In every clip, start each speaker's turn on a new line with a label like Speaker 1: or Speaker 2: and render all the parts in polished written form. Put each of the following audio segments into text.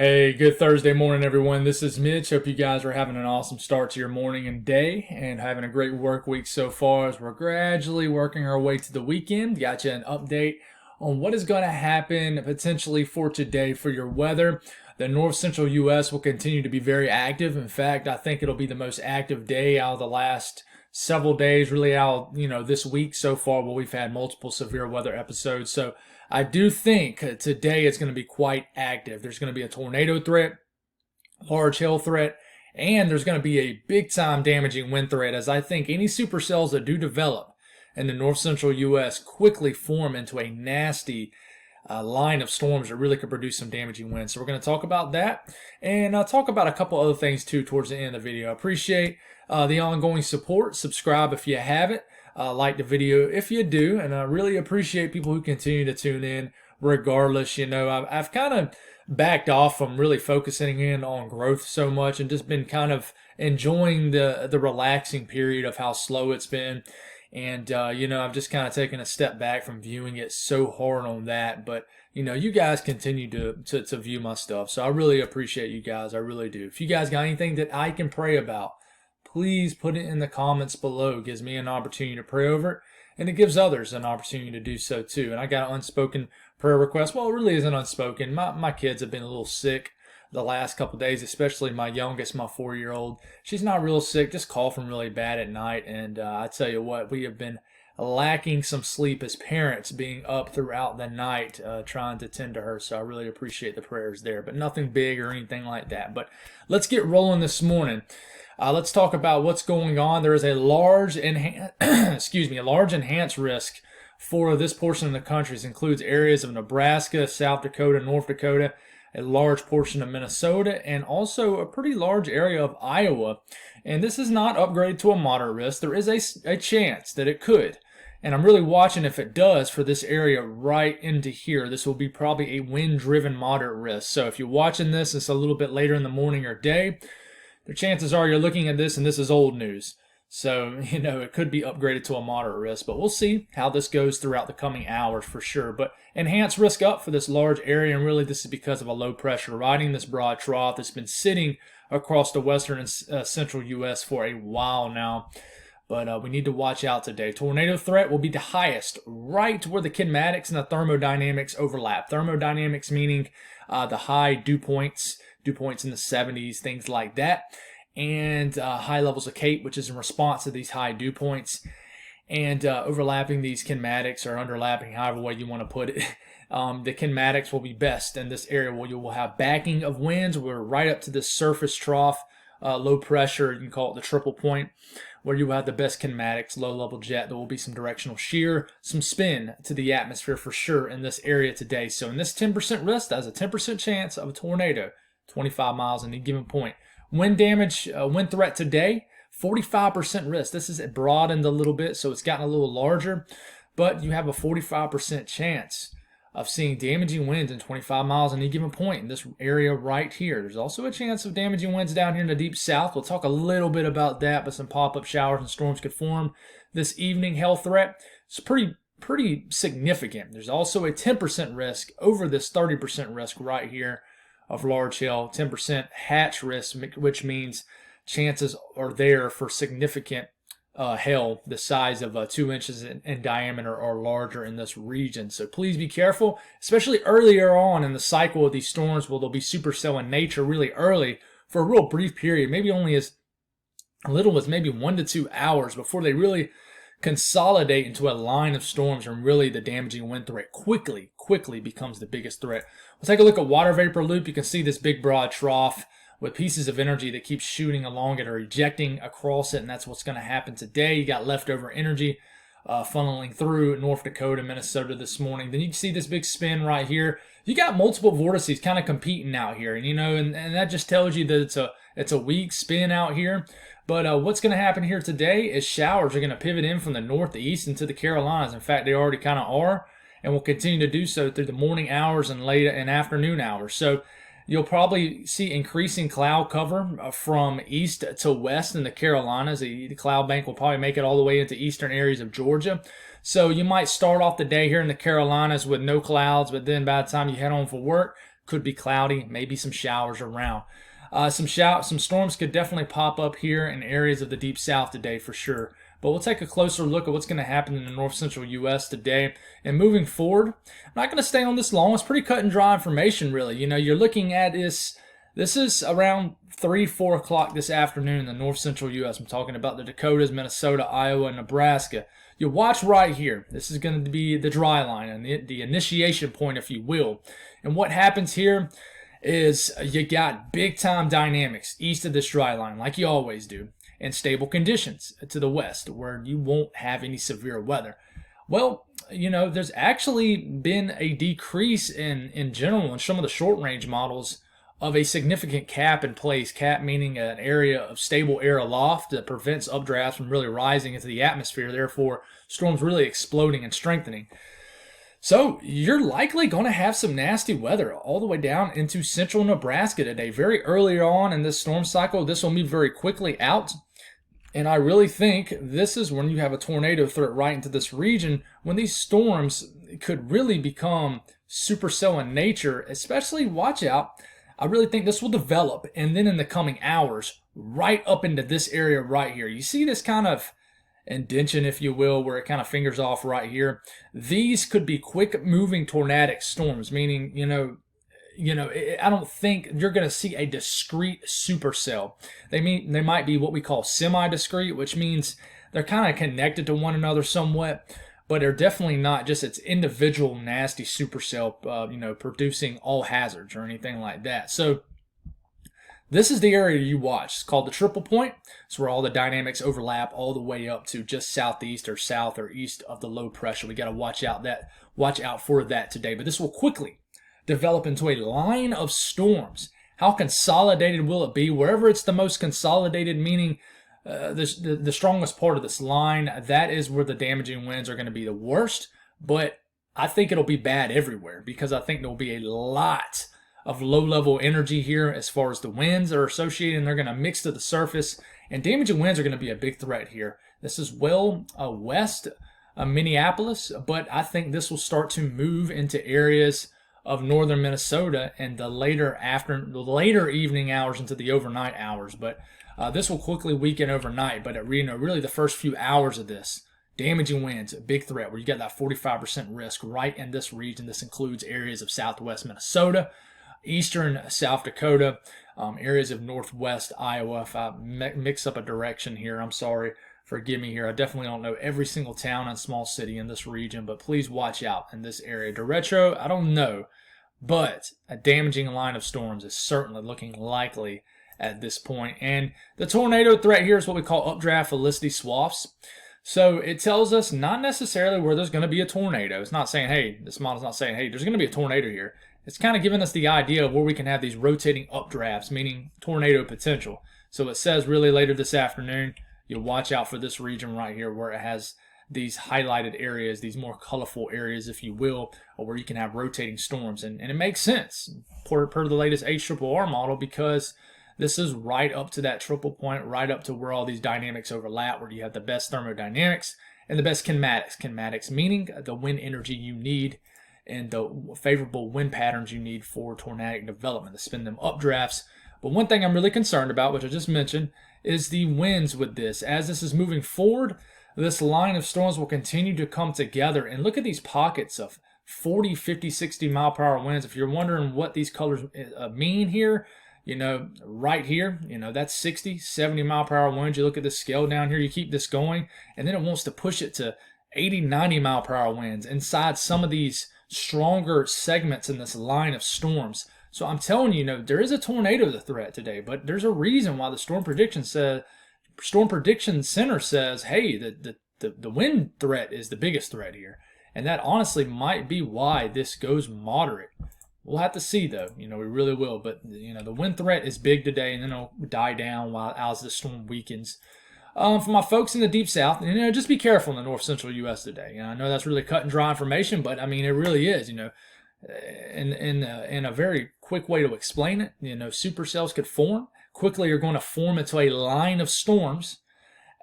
Speaker 1: Hey, good Thursday morning, everyone. This is Mitch. Hope you guys are having an awesome start to your morning and day and having a great work week so far as we're gradually working our way to the weekend. Got you an update on what is going to happen potentially for today for your weather. The north central U.S. will continue to be very active. In fact, I think it'll be the most active day out of the last several days, really out, this week so far where we've had multiple severe weather episodes. So I do think today it's going to be quite active. There's going to be a tornado threat, large hail threat, and there's going to be a big time damaging wind threat, as I think any supercells that do develop in the north central U.S. quickly form into a nasty line of storms that really could produce some damaging winds. So we're going to talk about that and talk about a couple other things too towards the end of the video. I appreciate the ongoing support. Subscribe if you haven't. Like the video if you do, and I really appreciate people who continue to tune in regardless. I've kind of backed off from really focusing in on growth so much and just been kind of enjoying the relaxing period of how slow it's been. And, I've just kind of taken a step back from viewing it so hard on that. But, you guys continue to view my stuff. So I really appreciate you guys. I really do. If you guys got anything that I can pray about, please put it in the comments below. It gives me an opportunity to pray over it, and it gives others an opportunity to do so too. And I got an unspoken prayer request. Well, it really isn't unspoken. My kids have been a little sick the last couple of days, especially my youngest, my 4-year-old. She's not real sick, just coughing really bad at night. And I tell you what, we have been lacking some sleep as parents, being up throughout the night trying to tend to her. So I really appreciate the prayers there, but nothing big or anything like that. But let's get rolling this morning. Let's talk about what's going on. There is a large enhanced risk for this portion of the country. This includes areas of Nebraska, South Dakota, North Dakota, a large portion of Minnesota, and also a pretty large area of Iowa. And this is not upgraded to a moderate risk. There is a chance that it could. And I'm really watching if it does for this area right into here. This will be probably a wind-driven moderate risk. So if you're watching this, it's a little bit later in the morning or day. The chances are you're looking at this and this is old news. So, it could be upgraded to a moderate risk, but we'll see how this goes throughout the coming hours for sure. But enhanced risk up for this large area, and really this is because of a low pressure riding this broad trough that's been sitting across the western and central U.S. for a while now. But we need to watch out today. Tornado threat will be the highest right where the kinematics and the thermodynamics overlap. Thermodynamics meaning the high dew points in the 70s, things like that, and high levels of CAPE, which is in response to these high dew points, and overlapping these kinematics or underlapping, however way you want to put it. The kinematics will be best in this area where you will have backing of winds. We're right up to this surface trough, low pressure, you can call it the triple point, where you will have the best kinematics, low level jet. There will be some directional shear, some spin to the atmosphere for sure in this area today. So in this 10% risk, that's a 10% chance of a tornado, 25 miles at any given point. Wind damage, wind threat today, 45% risk. This is broadened a little bit, so it's gotten a little larger, but you have a 45% chance of seeing damaging winds in 25 miles at any given point in this area right here. There's also a chance of damaging winds down here in the deep south. We'll talk a little bit about that, but some pop-up showers and storms could form this evening. Hail threat is pretty significant. There's also a 10% risk over this 30% risk right here of large hail, 10% hatch risk, which means chances are there for significant hail the size of 2 inches in diameter or larger in this region. So please be careful, especially earlier on in the cycle of these storms where they'll be supercell in nature really early for a real brief period, maybe only as little as maybe 1 to 2 hours before they really consolidate into a line of storms, and really the damaging wind threat quickly becomes the biggest threat. We'll take a look at water vapor loop. You can see this big broad trough with pieces of energy that keep shooting along it or ejecting across it, and that's what's going to happen today. You got leftover energy funneling through North Dakota, Minnesota this morning. Then you can see this big spin right here. You got multiple vortices kind of competing out here, and that just tells you that it's a weak spin out here. But what's going to happen here today is showers are going to pivot in from the northeast into the Carolinas. In fact, they already kind of are, and will continue to do so through the morning hours and late and afternoon hours. So you'll probably see increasing cloud cover from east to west in the Carolinas. The cloud bank will probably make it all the way into eastern areas of Georgia. So you might start off the day here in the Carolinas with no clouds, but then by the time you head home for work, Could be cloudy, maybe some showers around. Some storms could definitely pop up here in areas of the deep south today for sure. But we'll take a closer look at what's going to happen in the north central U.S. today. And moving forward, I'm not going to stay on this long. It's pretty cut and dry information, really. You know, you're looking at this. This is around 3, 4 o'clock this afternoon in the north central U.S. I'm talking about the Dakotas, Minnesota, Iowa, and Nebraska. You watch right here. This is going to be the dry line and the initiation point, if you will. And what happens here is you got big time dynamics east of this dry line, like you always do, and stable conditions to the west where you won't have any severe weather. Well, you know, there's actually been a decrease in general in some of the short range models of a significant cap in place. Cap meaning an area of stable air aloft that prevents updrafts from really rising into the atmosphere, therefore storms really exploding and strengthening. So you're likely going to have some nasty weather all the way down into central Nebraska today. Very early on in this storm cycle, this will move very quickly out. And I really think this is when you have a tornado threat right into this region, when these storms could really become supercell in nature. Especially, watch out, I really think this will develop, and then in the coming hours, right up into this area right here. You see this kind of indention, if you will, where it kind of fingers off right here. These could be quick moving tornadic storms, meaning, I don't think you're going to see a discrete supercell. They might be what we call semi-discrete, which means they're kind of connected to one another somewhat, but they're definitely not just its individual nasty supercell, producing all hazards or anything like that. So this is the area you watch. It's called the triple point. It's where all the dynamics overlap all the way up to just southeast or south or east of the low pressure. We got to watch out for that today. But this will quickly develop into a line of storms. How consolidated will it be? Wherever it's the most consolidated, meaning the strongest part of this line, that is where the damaging winds are going to be the worst. But I think it'll be bad everywhere because I think there'll be a lot of low-level energy here as far as the winds are associated, and they're going to mix to the surface. And damaging winds are going to be a big threat here. This is well west of Minneapolis, but I think this will start to move into areas of northern Minnesota in the later evening hours into the overnight hours. But this will quickly weaken overnight. But really the first few hours of this, damaging winds, a big threat where you get that 45% risk right in this region. This includes areas of southwest Minnesota, eastern South Dakota, areas of northwest Iowa. If I mix up a direction here, I'm sorry. Forgive me here. I definitely don't know every single town and small city in this region, but please watch out in this area. Derecho, I don't know, but a damaging line of storms is certainly looking likely at this point. And the tornado threat here is what we call updraft velocity swaths. So it tells us not necessarily where there's going to be a tornado. It's not saying, hey, this model's not saying, hey, there's going to be a tornado here. It's kind of giving us the idea of where we can have these rotating updrafts, meaning tornado potential. So it says really later this afternoon, you'll watch out for this region right here where it has these highlighted areas, these more colorful areas, if you will, or where you can have rotating storms. And it makes sense per the latest HRRR model because this is right up to that triple point, right up to where all these dynamics overlap, where you have the best thermodynamics and the best kinematics. Kinematics meaning the wind energy you need and the favorable wind patterns you need for tornadic development to spin them updrafts. But one thing I'm really concerned about, which I just mentioned, is the winds with this. As this is moving forward, this line of storms will continue to come together. And look at these pockets of 40, 50, 60 mile per hour winds. If you're wondering what these colors mean here, right here, that's 60, 70 mile per hour winds. You look at this scale down here, you keep this going, and then it wants to push it to 80, 90 mile per hour winds inside some of these stronger segments in this line of storms. So I'm telling you, there is a tornado threat today, but there's a reason why the Storm Prediction Center says, hey, the wind threat is the biggest threat here. And that honestly might be why this goes moderate. We'll have to see, though. We really will. But, the wind threat is big today, and then it'll die down as the storm weakens. For my folks in the Deep South, just be careful in the north central U.S. today. I know that's really cut and dry information, but, it really is, in a very quick way to explain it. Supercells could form. Quickly are going to form into a line of storms,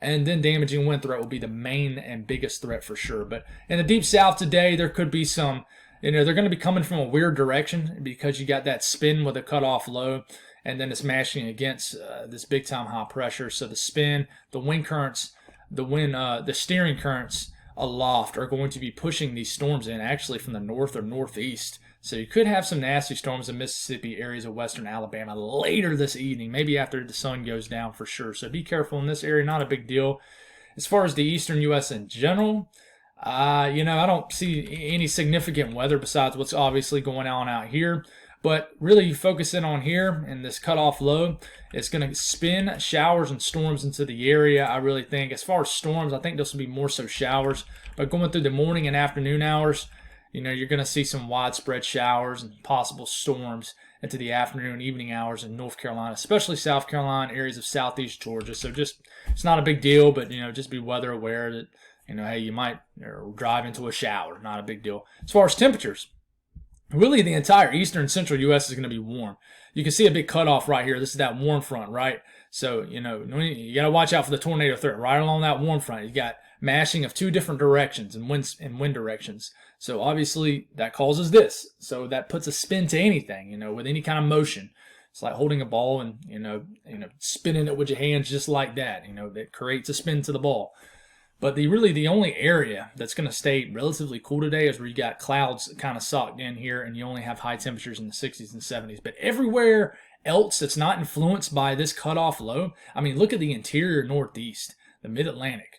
Speaker 1: and then damaging wind threat will be the main and biggest threat for sure. But in the Deep South today, there could be some You know, they're going to be coming from a weird direction because you got that spin with a cutoff low, and then it's mashing against this big time high pressure. So the spin, the wind currents, the steering currents aloft are going to be pushing these storms in actually from the north or northeast. So you could have some nasty storms in Mississippi, areas of western Alabama later this evening, maybe after the sun goes down for sure. So be careful in this area, not a big deal. As far as the eastern U.S. in general, you know, I don't see any significant weather besides what's obviously going on out here. But really focus in on here and this cutoff low. It's going to spin showers and storms into the area, I really think. As far as storms, I think this will be more so showers. But going through the morning and afternoon hours, you know, you're going to see some widespread showers and possible storms into the afternoon, evening hours in North Carolina, especially South Carolina, areas of southeast Georgia. So just, it's not a big deal, but, you know, just be weather aware that, you know, hey, you might drive into a shower. Not a big deal. As far as temperatures, really the entire eastern central U.S. is going to be warm. You can see a big cutoff right here. This is that warm front, right? So, you know, you got to watch out for the tornado threat right along that warm front. You got mashing of two different directions and wind directions. So obviously that causes this. So that puts a spin to anything, you know, with any kind of motion. It's like holding a ball and, you know, spinning it with your hands just like that. You know, that creates a spin to the ball. But the only area that's going to stay relatively cool today is where you got clouds kind of socked in here and you only have high temperatures in the 60s and 70s. But everywhere else that's not influenced by this cutoff low, I mean, look at the interior northeast, the mid-Atlantic.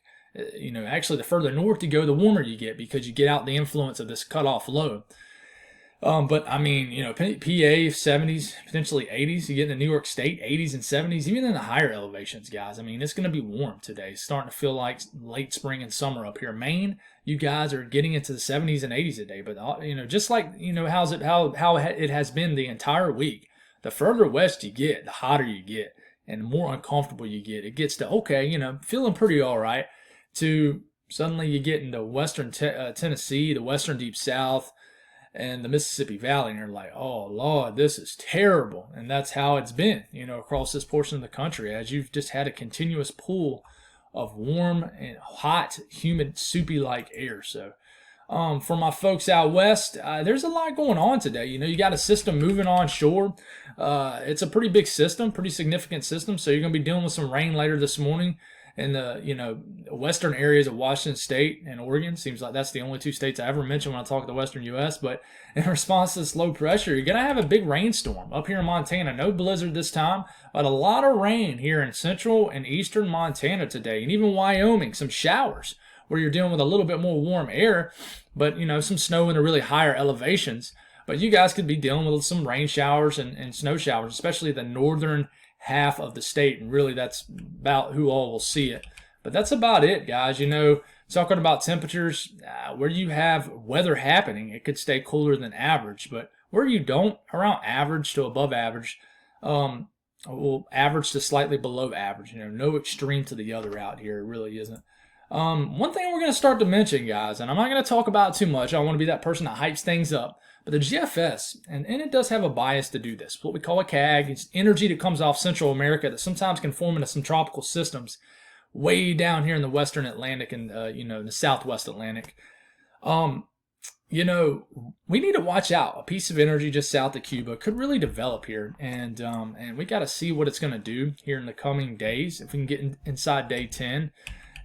Speaker 1: You know, actually the further north you go, the warmer you get because you get out the influence of this cutoff low. But I mean, you know, PA 70s, potentially 80s. You get into New York State, 80s and 70s, even in the higher elevations, guys. I mean, it's going to be warm today. It's starting to feel like late spring and summer up here. Maine, you guys are getting into the 70s and 80s today. But you know, just like, you know, how it has been the entire week. The further west you get, the hotter you get, and the more uncomfortable you get. It gets to, okay, you know, feeling pretty all right, to suddenly you get into western Tennessee, the western deep south, and the Mississippi Valley, and you're like, oh, Lord, this is terrible. And that's how it's been, you know, across this portion of the country, as you've just had a continuous pool of warm and hot, humid, soupy-like air. So for my folks out west, there's a lot going on today. You know, you got a system moving onshore. It's a pretty big system, pretty significant system, so you're going to be dealing with some rain later this morning in the, you know, western areas of Washington State and Oregon. Seems like that's the only two states I ever mention when I talk the western U.S. But in response to this low pressure, you're going to have a big rainstorm up here in Montana. No blizzard this time, but a lot of rain here in central and eastern Montana today, and even Wyoming, some showers where you're dealing with a little bit more warm air, but, you know, some snow in the really higher elevations. But you guys could be dealing with some rain showers and snow showers, especially the northern half of the state, and really that's about who all will see it. But that's about it, guys. You know, talking about temperatures, where you have weather happening, it could stay cooler than average, but where you don't, around average to above average, well, average to slightly below average. You know, no extreme to the other out here. It really isn't. One thing we're going to start to mention, guys, and I'm not going to talk about it too much. I don't want to be that person that hypes things up. But the GFS, and it does have a bias to do this, what we call a CAG. It's energy that comes off Central America that sometimes can form into some tropical systems way down here in the Western Atlantic and, you know, the Southwest Atlantic. You know, we need to watch out. A piece of energy just south of Cuba could really develop here, and we got to see what it's going to do here in the coming days if we can get inside day 10.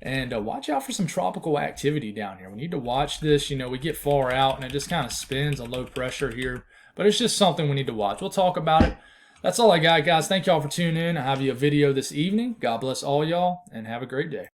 Speaker 1: And watch out for some tropical activity down here. We need to watch this. You know, we get far out and it just kind of spins a low pressure here. But it's just something we need to watch. We'll talk about it. That's all I got, guys. Thank y'all for tuning in. I have you a video this evening. God bless all y'all and have a great day.